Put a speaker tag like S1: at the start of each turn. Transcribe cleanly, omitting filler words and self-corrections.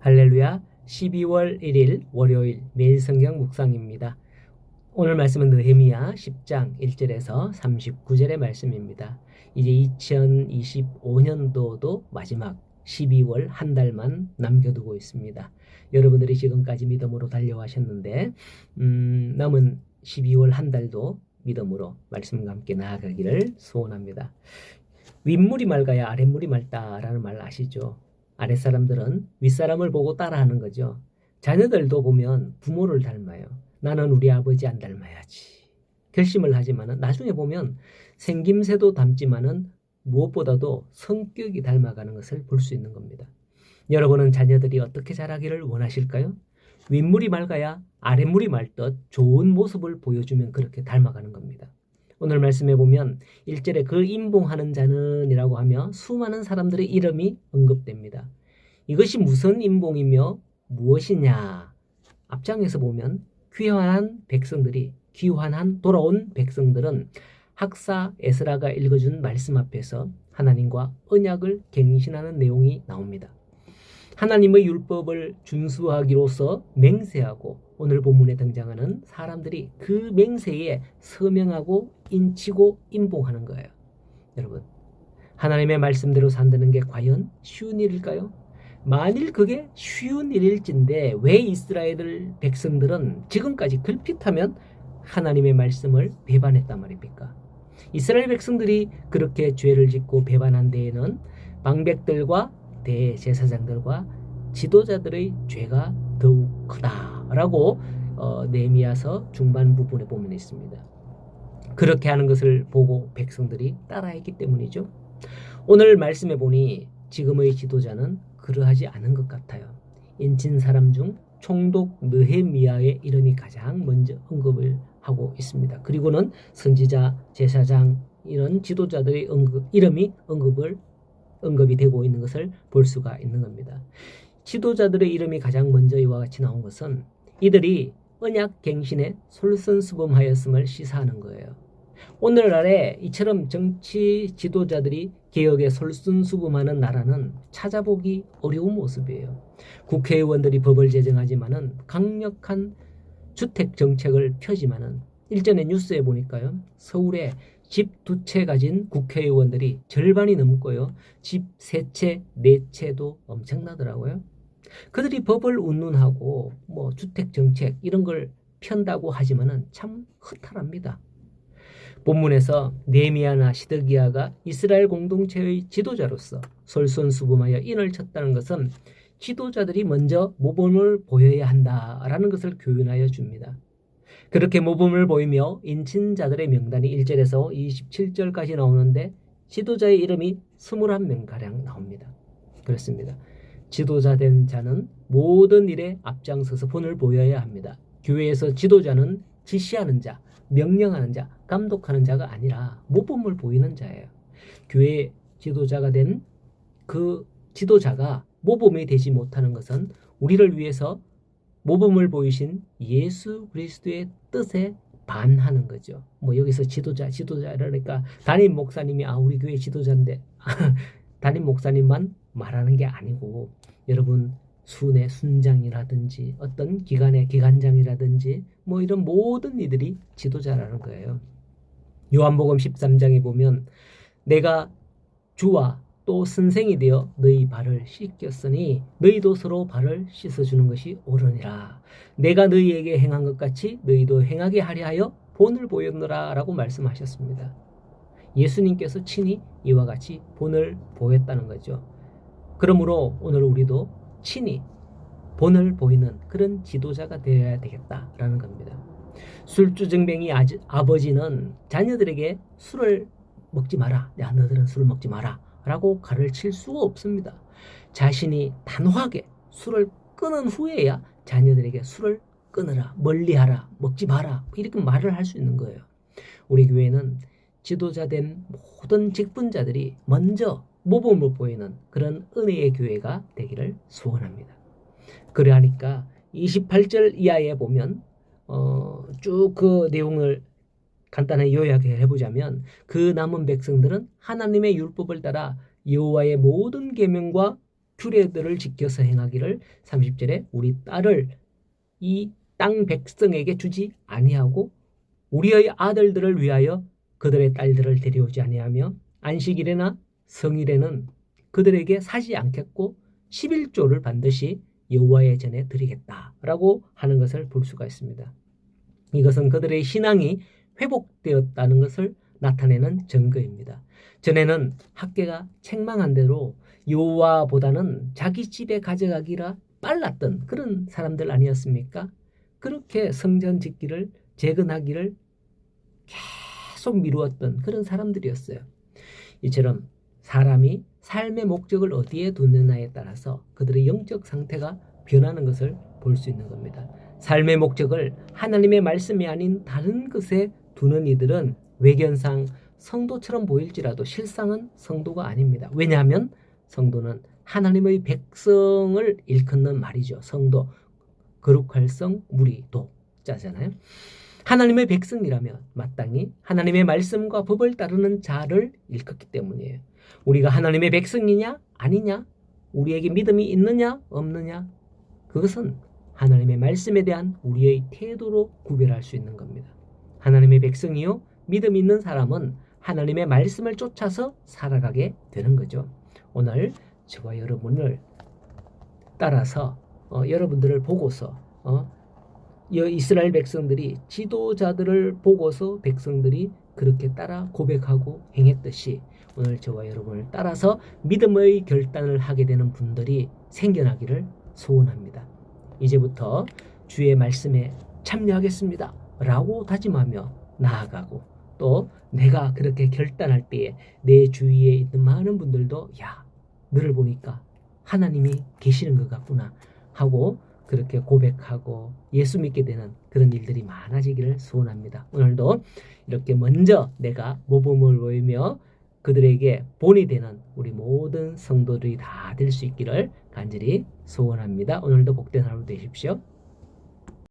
S1: 할렐루야. 12월 1일 월요일 매일 성경 묵상입니다. 오늘 말씀은 느헤미야 10장 1절에서 39절의 말씀입니다. 이제 2025년도도 마지막 12월 한 달만 남겨두고 있습니다. 여러분들이 지금까지 믿음으로 달려가셨는데 남은 12월 한 달도 믿음으로 말씀과 함께 나아가기를 소원합니다. 윗물이 맑아야 아랫물이 맑다라는 말 아시죠? 아랫사람들은 윗사람을 보고 따라하는 거죠. 자녀들도 보면 부모를 닮아요. 나는 우리 아버지 안 닮아야지. 결심을 하지만은 나중에 보면 생김새도 닮지만은 무엇보다도 성격이 닮아가는 것을 볼 수 있는 겁니다. 여러분은 자녀들이 어떻게 자라기를 원하실까요? 윗물이 맑아야 아랫물이 맑듯 좋은 모습을 보여주면 그렇게 닮아가는 겁니다. 오늘 말씀해 보면 1절에 그 임봉하는 자는 이라고 하며 수많은 사람들의 이름이 언급됩니다. 이것이 무슨 임봉이며 무엇이냐? 앞장에서 보면 귀환한 돌아온 백성들은 학사 에스라가 읽어준 말씀 앞에서 하나님과 언약을 갱신하는 내용이 나옵니다. 하나님의 율법을 준수하기로서 맹세하고 오늘 본문에 등장하는 사람들이 그 맹세에 서명하고 인치고 임봉하는 거예요. 여러분, 하나님의 말씀대로 산다는 게 과연 쉬운 일일까요? 만일 그게 쉬운 일일진데 왜 이스라엘 백성들은 지금까지 걸핏하면 하나님의 말씀을 배반했단 말입니까? 이스라엘 백성들이 그렇게 죄를 짓고 배반한 데에는 방백들과 대제사장들과 지도자들의 죄가 더욱 크다라고 느헤미야서 중반 부분에 보면 있습니다. 그렇게 하는 것을 보고 백성들이 따라했기 때문이죠. 오늘 말씀해 보니 지금의 지도자는 그러하지 않은 것 같아요. 인친 사람 중 총독 느헤미야의 이름이 가장 먼저 언급을 하고 있습니다. 그리고는 선지자, 제사장 이런 지도자들의 이름이 언급이 되고 있는 것을 볼 수가 있는 겁니다. 지도자들의 이름이 가장 먼저 이와 같이 나온 것은 이들이 언약 갱신에 솔선수범하였음을 시사하는 거예요. 오늘날에 이처럼 정치 지도자들이 개혁에 솔선수범하는 나라는 찾아보기 어려운 모습이에요. 국회의원들이 법을 제정하지만은 강력한 주택 정책을 펴지만은 일전에 뉴스에 보니까요. 서울에 집 2채 가진 국회의원들이 절반이 넘고요. 집 3채, 4채도 엄청나더라고요. 그들이 법을 운운하고 주택 정책 이런 걸 편다고 하지만은 참 허탈합니다. 본문에서 느헤미야나 시드기야가 이스라엘 공동체의 지도자로서 솔선수범하여 인을 쳤다는 것은 지도자들이 먼저 모범을 보여야 한다라는 것을 교훈하여 줍니다. 그렇게 모범을 보이며 인친 자들의 명단이 1절에서 27절까지 나오는데 지도자의 이름이 21명가량 나옵니다. 그렇습니다. 지도자 된 자는 모든 일에 앞장서서 본을 보여야 합니다. 교회에서 지도자는 지시하는 자, 명령하는 자, 감독하는 자가 아니라 모범을 보이는 자예요. 교회 지도자가 된 그 지도자가 모범이 되지 못하는 것은 우리를 위해서 모범을 보이신 예수 그리스도의 뜻에 반하는 거죠. 여기서 지도자 그러니까 담임 목사님이 우리 교회 지도자인데 담임 목사님만 말하는 게 아니고 여러분 순회 순장이라든지 어떤 기관의 기관장이라든지 이런 모든 이들이 지도자라는 거예요. 요한복음 13장에 보면 내가 주와 또 선생이 되어 너희 발을 씻겼으니 너희도 서로 발을 씻어주는 것이 옳으니라. 내가 너희에게 행한 것 같이 너희도 행하게 하려 하여 본을 보였노라 라고 말씀하셨습니다. 예수님께서 친히 이와 같이 본을 보였다는 거죠. 그러므로 오늘 우리도 친히 본을 보이는 그런 지도자가 되어야 되겠다라는 겁니다. 술주정뱅이 아버지는 자녀들에게 술을 먹지 마라. 너희들은 술을 먹지 마라. 라고 가르칠 수가 없습니다. 자신이 단호하게 술을 끊은 후에야 자녀들에게 술을 끊으라, 멀리하라, 먹지 마라 이렇게 말을 할 수 있는 거예요. 우리 교회는 지도자된 모든 직분자들이 먼저 모범을 보이는 그런 은혜의 교회가 되기를 소원합니다. 그러하니까 28절 이하에 보면 쭉 그 내용을 간단하게 요약해 해보자면 그 남은 백성들은 하나님의 율법을 따라 여호와의 모든 계명과 규례들을 지켜서 행하기를 30절에 우리 딸을 이 땅 백성에게 주지 아니하고 우리의 아들들을 위하여 그들의 딸들을 데려오지 아니하며 안식일에나 성일에는 그들에게 사지 않겠고 11조를 반드시 여호와의 전에 드리겠다라고 하는 것을 볼 수가 있습니다. 이것은 그들의 신앙이 회복되었다는 것을 나타내는 증거입니다. 전에는 학계가 책망한 대로 여호와보다는 자기 집에 가져가기라 빨랐던 그런 사람들 아니었습니까? 그렇게 성전 짓기를 재건하기를 계속 미루었던 그런 사람들이었어요. 이처럼 사람이 삶의 목적을 어디에 두느냐에 따라서 그들의 영적 상태가 변하는 것을 볼 수 있는 겁니다. 삶의 목적을 하나님의 말씀이 아닌 다른 것에 두는 이들은 외견상 성도처럼 보일지라도 실상은 성도가 아닙니다. 왜냐하면 성도는 하나님의 백성을 일컫는 말이죠. 성도, 거룩할 성, 무리, 도 자잖아요. 하나님의 백성이라면 마땅히 하나님의 말씀과 법을 따르는 자를 일컫기 때문이에요. 우리가 하나님의 백성이냐 아니냐, 우리에게 믿음이 있느냐 없느냐, 그것은 하나님의 말씀에 대한 우리의 태도로 구별할 수 있는 겁니다. 하나님의 백성이요 믿음 있는 사람은 하나님의 말씀을 쫓아서 살아가게 되는 거죠. 오늘 저와 여러분을 따라서 여러분들을 보고서 이스라엘 백성들이 지도자들을 보고서 백성들이 그렇게 따라 고백하고 행했듯이 오늘 저와 여러분을 따라서 믿음의 결단을 하게 되는 분들이 생겨나기를 소원합니다. 이제부터 주의 말씀에 참여하겠습니다 라고 다짐하며 나아가고, 또 내가 그렇게 결단할 때에 내 주위에 있는 많은 분들도 야, 너를 보니까 하나님이 계시는 것 같구나 하고 그렇게 고백하고 예수 믿게 되는 그런 일들이 많아지기를 소원합니다. 오늘도 이렇게 먼저 내가 모범을 보이며 그들에게 본이 되는 우리 모든 성도들이 다 될 수 있기를 간절히 소원합니다. 오늘도 복된 하루 되십시오.